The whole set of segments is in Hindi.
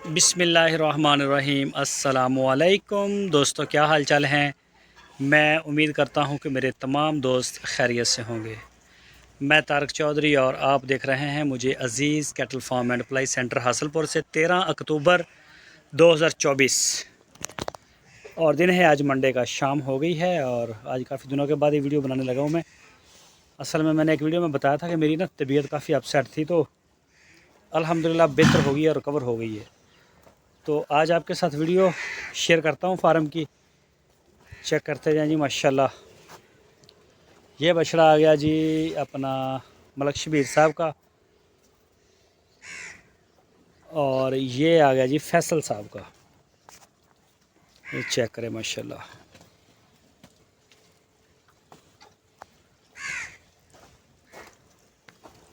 बिस्मिल्लाहिर्रहमानिर्रहीम अस्सलामुअलैकुम दोस्तों, क्या हाल चाल हैं। मैं उम्मीद करता हूं कि मेरे तमाम दोस्त खैरियत से होंगे। मैं तारक चौधरी और आप देख रहे हैं मुझे Aziz cattle farm and apply centre Hasalpur से 13 अक्टूबर 2024 और दिन है आज मंडे का। शाम हो गई है और आज काफ़ी दिनों के बाद ये वीडियो बनाने लगा हूँ मैं। असल में मैंने एक वीडियो में बताया था कि मेरी तबीयत काफ़ी अपसेट थी, तो अल्हम्दुलिल्लाह बेहतर हो गई है, रिकवर हो गई है। तो आज आपके साथ वीडियो शेयर करता हूँ फार्म की। चेक करते जाएं जी। माशाल्लाह ये बछड़ा आ गया जी अपना मलक शबीर साहब का, और ये आ गया जी फैसल साहब का। ये चेक करें माशाल्लाह।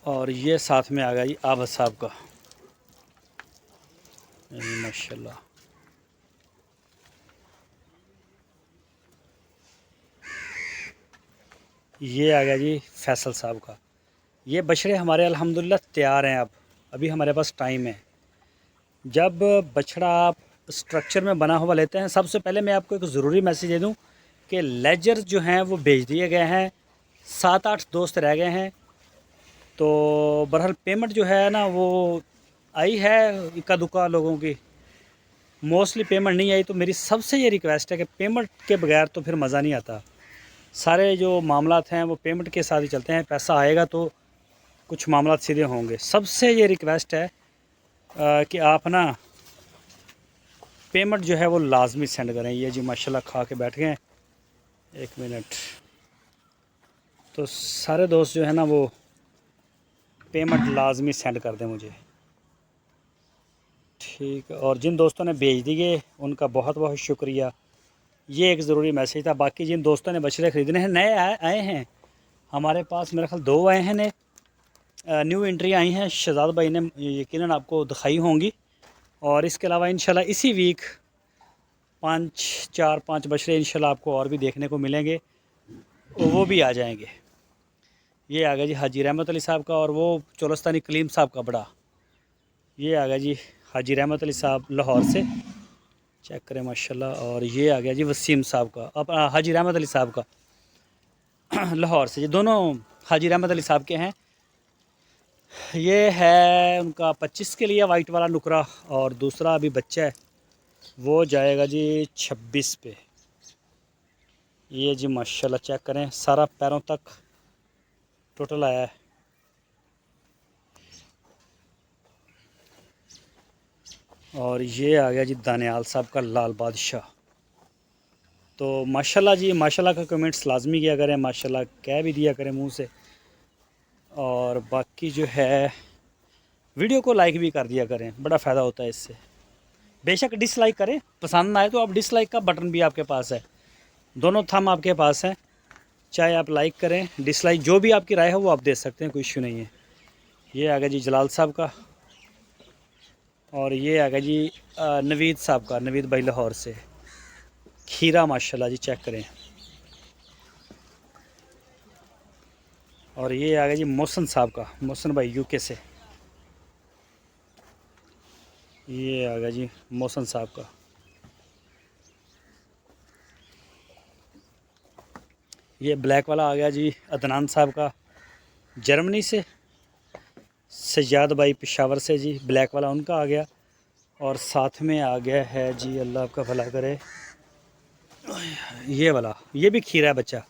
और ये साथ में आ गया जी आबद साहब का। माशाल्लाह ये आ गया जी फैसल साहब का। ये बछड़े हमारे अल्हम्दुलिल्लाह तैयार हैं। अब अभी हमारे पास टाइम है। जब बछड़ा आप स्ट्रक्चर में बना हुआ लेते हैं, सबसे पहले मैं आपको एक ज़रूरी मैसेज दे दूं कि लेजर जो हैं वो भेज दिए गए हैं। 7-8 दोस्त रह गए हैं, तो बहरहाल पेमेंट जो है ना वो आई है इक्का दुक्का लोगों की। मोस्टली पेमेंट नहीं आई, तो मेरी सबसे ये रिक्वेस्ट है कि पेमेंट के बगैर तो फिर मज़ा नहीं आता। सारे जो मामलात हैं वो पेमेंट के साथ ही चलते हैं। पैसा आएगा तो कुछ मामलात सीधे होंगे। सबसे ये रिक्वेस्ट है कि आप ना पेमेंट जो है वो लाजमी सेंड करें। ये जी माशाल्लाह खा के बैठ गए। एक मिनट। तो सारे दोस्त जो है ना वो पेमेंट लाजमी सेंड कर दें मुझे, ठीक। और जिन दोस्तों ने भेज दिए उनका बहुत बहुत शुक्रिया। ये एक ज़रूरी मैसेज था। बाकी जिन दोस्तों ने बछड़े ख़रीदने हैं, नए आए हैं हमारे पास, मेरे ख्याल 2 आए हैं नए, न्यू एंट्री आई हैं। शहजाद भाई ने यकीनन आपको दिखाई होंगी। और इसके अलावा इंशाल्लाह इसी वीक 5 बछड़े इंशाल्लाह आपको और भी देखने को मिलेंगे, वो भी आ जाएंगे। ये आ गया जी हाजी रहमत अली साहब का, और वो चोलस्तानी कलीम साहब का बड़ा। ये आ गया जी हाजी रहमत अली साहब लाहौर से। चेक करें माशाल्लाह। और ये आ गया जी वसीम साहब का, अब हाजी रहमत अली साहब का लाहौर से। ये दोनों हाजी रहमत अली साहब के हैं। ये है उनका 25 के लिए वाइट वाला नुकरा, और दूसरा अभी बच्चा है वो जाएगा जी 26 पे। ये जी माशाल्लाह चेक करें, सारा पैरों तक टोटल आया है। और ये आ गया जी दानियाल साहब का लाल बादशाह। तो माशाल्लाह जी, माशाल्लाह का कमेंट्स लाजमी किया करें, माशाल्लाह कह भी दिया करें मुंह से। और बाकी जो है वीडियो को लाइक भी कर दिया करें, बड़ा फ़ायदा होता है इससे। बेशक डिसलाइक करें, पसंद ना आए तो आप डिसलाइक का बटन भी आपके पास है, दोनों थंब आपके पास हैं। चाहे आप लाइक करें डिसलाइक, जो भी आपकी राय है वो आप दे सकते हैं, कोई इशू नहीं है। ये आ गया जी जलाल साहब का। और ये आ गया जी नवीद साहब का, नवीद भाई लाहौर से। खीरा माशाल्लाह जी चेक करें। और ये आ गया जी मोहसन साहब का, मोहसन भाई यूके से। ये आ गया जी मोहसन साहब का। ये ब्लैक वाला आ गया जी अदनान साहब का, जर्मनी से। सज्जाद भाई पेशावर से जी, ब्लैक वाला उनका आ गया। और साथ में आ गया है जी, अल्लाह आपका भला करे, ये वाला, ये भी खीरा है बच्चा,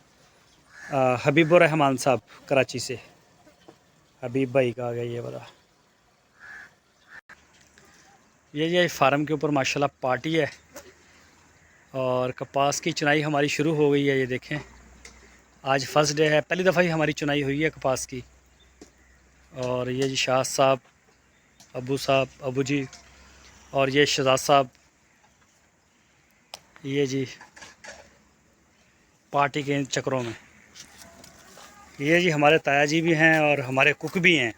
हबीबुर रहमान साहब कराची से। हबीब भाई का आ गया ये वाला। ये फार्म के ऊपर माशाल्लाह पार्टी है, और कपास की चुनाई हमारी शुरू हो गई है। ये देखें, आज फर्स्ट डे है, पहली दफ़ा ही हमारी चुनाई हुई है कपास की। और ये जी शाह साहब, अबू जी, और ये शहजाद साहब, ये जी पार्टी के चक्रों में। ये जी हमारे ताया जी भी हैं और हमारे कुक भी हैं।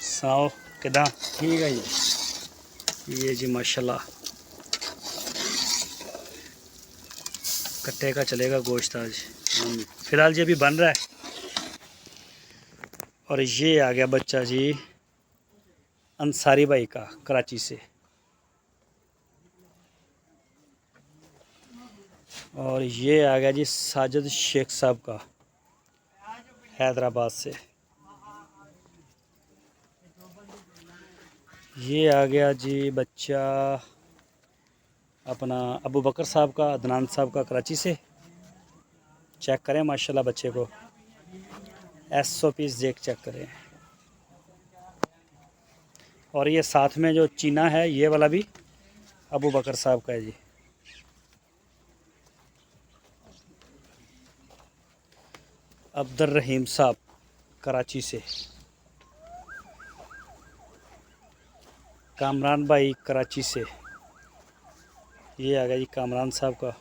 सुनाओ किदा ठीक है जी। ये जी माशाल्लाह कट्टे का चलेगा गोश्त आज। फ़िलहाल जी अभी बन रहा है। और ये आ गया बच्चा जी अंसारी भाई का कराची से, और ये आ गया जी साजिद शेख साहब का हैदराबाद से। ये आ गया जी बच्चा अपना अबू बकर साहब का, अदनान साहब का कराची से। चेक करें माशाल्लाह बच्चे को, SOPs देख चेक करें। और ये साथ में जो चीना है ये वाला भी अबू बकर साहब का है जी। अब्दुल रहीम साहब कराची से। कामरान भाई कराची से। ये आ गया जी कामरान साहब का।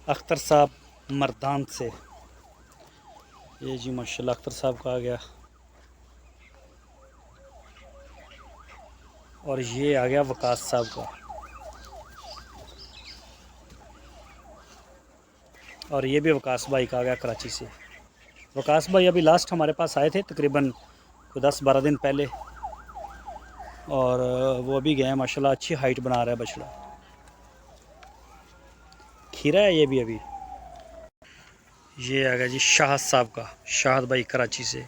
अख्तर साहब मर्दान से। ये जी माशाल्लाह अख्तर साहब का आ गया। और ये आ गया वकास साहब का। और ये भी वकास भाई का आ गया कराची से। वकास भाई अभी लास्ट हमारे पास आए थे तकरीबन 10-12 दिन पहले, और वो अभी गए हैं माशाल्लाह, अच्छी हाइट बना रहा है बछड़ा। खीरा है ये भी अभी। ये आ गया जी शाहद साहब का, शाहद भाई कराची से।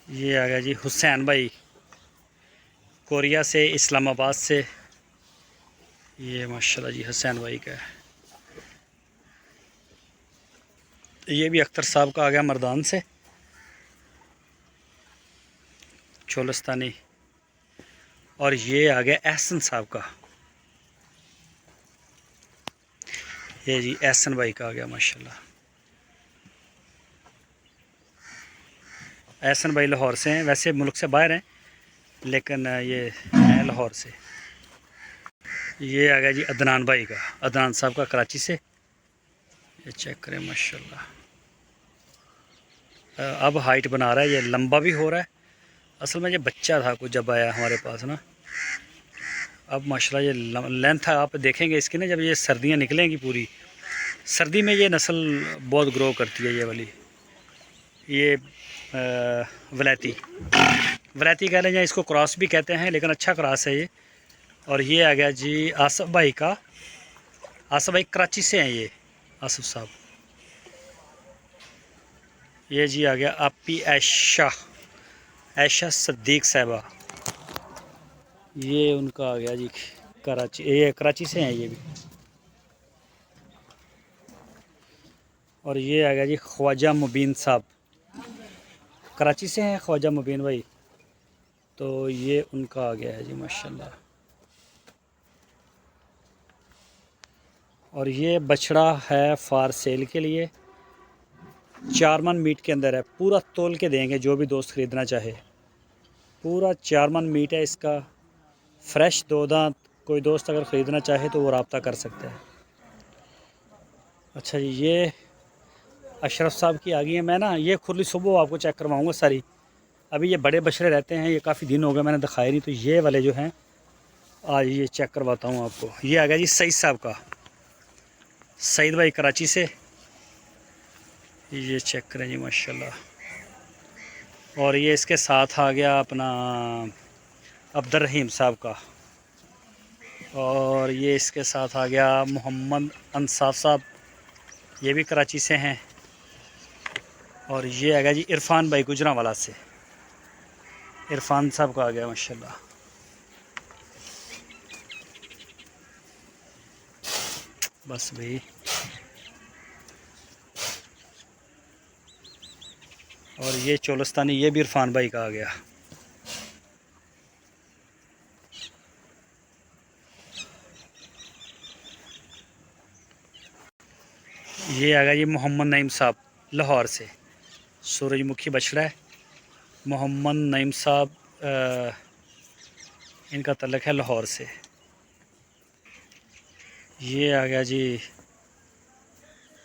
ये आ गया जी हुसैन भाई कोरिया से, इस्लामाबाद से। ये माशाल्लाह जी हुसैन भाई का है। ये भी अख्तर साहब का आ गया मर्दान से, चोलस्तानी। और ये आ गया एहसन साहब का। ये जी एहसन भाई का आ गया माशाल्लाह। एहसन भाई लाहौर से हैं, वैसे मुल्क से बाहर हैं लेकिन ये हैं लाहौर से। ये आ गया जी अदनान भाई का, अदनान साहब का कराची से। ये चेक करें माशाल्लाह, अब हाइट बना रहा है, ये लंबा भी हो रहा है। असल में ये बच्चा था कुछ जब आया हमारे पास ना, अब माशाल्लाह ये लेंथ आप देखेंगे इसकी ना, जब ये सर्दियाँ निकलेंगी पूरी, सर्दी में ये नस्ल बहुत ग्रो करती है ये वाली। ये वलैती वलैती कह लें या इसको क्रॉस भी कहते हैं, लेकिन अच्छा क्रॉस है ये। और ये आ गया जी आसफ़ भाई का। आसफ़ भाई कराची से हैं ये, आसफ़ साहब। ये जी आ गया आपी ऐशा, ऐशा सद्दीक साहबा। ये उनका आ गया जी कराची, ये कराची से हैं ये भी। और ये आ गया जी ख्वाजा मुबीन साहब, कराची से हैं ख्वाजा मुबीन भाई। तो ये उनका आ गया है जी माशाल्लाह। और ये बछड़ा है फार सेल के लिए, 4 मन मीट के अंदर है। पूरा तोल के देंगे जो भी दोस्त ख़रीदना चाहे, पूरा 4 मन मीट है इसका, फ्रेश 2 दांत। कोई दोस्त अगर ख़रीदना चाहे तो वो रब्ता कर सकता है। अच्छा जी, ये अशरफ साहब की आ गई है। मैं ना ये खुली सुबह आपको चेक करवाऊँगा सारी। अभी ये बड़े बछड़े रहते हैं, ये काफ़ी दिन हो गए मैंने दिखाए नहीं, तो ये वाले जो हैं आज ये चेक करवाता हूँ आपको। ये आ गया जी सईद साहब का, सईद भाई कराची से। ये चेक करें जी माशाल्लाह। और ये इसके साथ आ गया अपना अब्दुल रहीम साहब का। और ये इसके साथ आ गया मोहम्मद अंसाफ साहब, ये भी कराची से हैं। और ये आ गया जी इरफान भाई गुजरांवाला से, इरफान साहब का आ गया माशाल्लाह। बस भाई। और ये चोलस्तानी, ये भी इरफान भाई का आ गया। ये आ गया जी मोहम्मद नईम साहब लाहौर से, सूरजमुखी बछड़ा है। मोहम्मद नईम साहब इनका तल्लक है लाहौर से। ये आ गया जी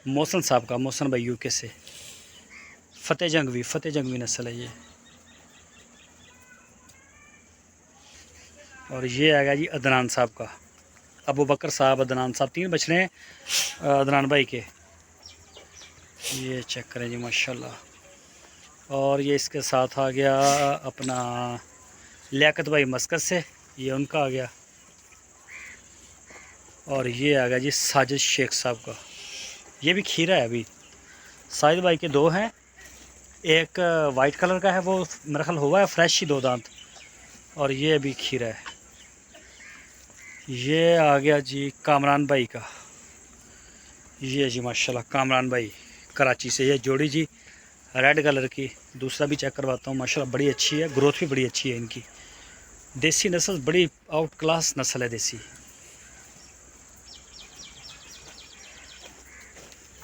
मोहसन साहब का, मोहसन भाई UK से। फ़तेह जंगवी नस्ल है ये। और ये आ गया जी अदनान साहब का, अबू बकर साहब, अदनान साहब, 3 बछड़े हैं अदनान भाई के। ये चेक करें जी माशाल्लाह। और ये इसके साथ आ गया अपना लियाकत भाई मस्कत से, ये उनका आ गया। और ये आ गया जी साजिद शेख साहब का, ये भी खीरा है। अभी साजिद भाई के दो हैं, एक वाइट कलर का है, वो मेरा ख्याल हुआ है फ्रेश ही 2 दांत, और ये अभी खीरा है। ये आ गया जी कामरान भाई का, ये जी माशाल्लाह कामरान भाई कराची से, ये जोड़ी जी रेड कलर की। दूसरा भी चेक करवाता हूँ, माशाल्लाह बड़ी अच्छी है, ग्रोथ भी बड़ी अच्छी है इनकी। देसी नस्ल बड़ी आउट क्लास नस्ल है देसी।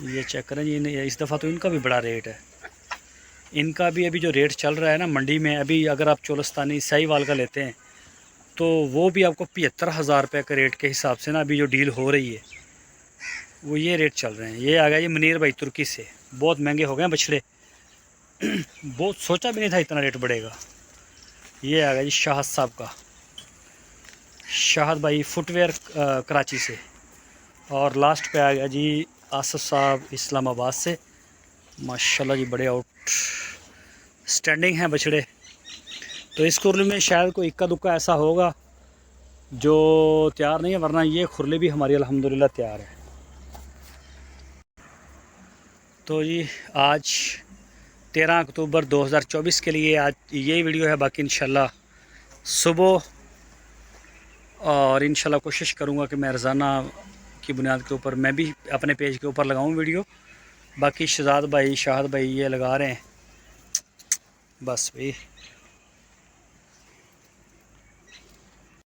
ये चेक करें जी, इस दफ़ा तो इनका भी बड़ा रेट है। इनका भी अभी जो रेट चल रहा है ना मंडी में, अभी अगर आप चोलस्तानी साहीवाल का लेते हैं तो वो भी आपको 75,000 रुपये के रेट के हिसाब से ना अभी जो डील हो रही है वो ये रेट चल रहे हैं। ये आ गया जी मुनीर भाई तुर्की से, बहुत महंगे हो गए हैं बछड़े, बहुत सोचा भी नहीं था इतना रेट बढ़ेगा। ये आ गया जी शाहद साहब का, शाहद भाई फुटवेयर कराची से। और लास्ट पे आ गया जी आसिफ साहब इस्लामाबाद से। माशाल्लाह जी बड़े आउट स्टैंडिंग हैं बछड़े। तो इस खुरली में शायद कोई इक्का दुक्का ऐसा होगा जो तैयार नहीं है, वरना ये खुरली भी हमारी अल्हम्दुलिल्लाह तैयार है। तो जी आज 13 अक्टूबर 2024 के लिए आज यही वीडियो है। बाकी इंशाल्लाह सुबह और इंशाल्लाह कोशिश करूँगा कि मैं रोज़ाना की बुनियाद के ऊपर मैं भी अपने पेज के ऊपर लगाऊँ वीडियो। बाकी शहजाद भाई शाहद भाई ये लगा रहे हैं बस भाई।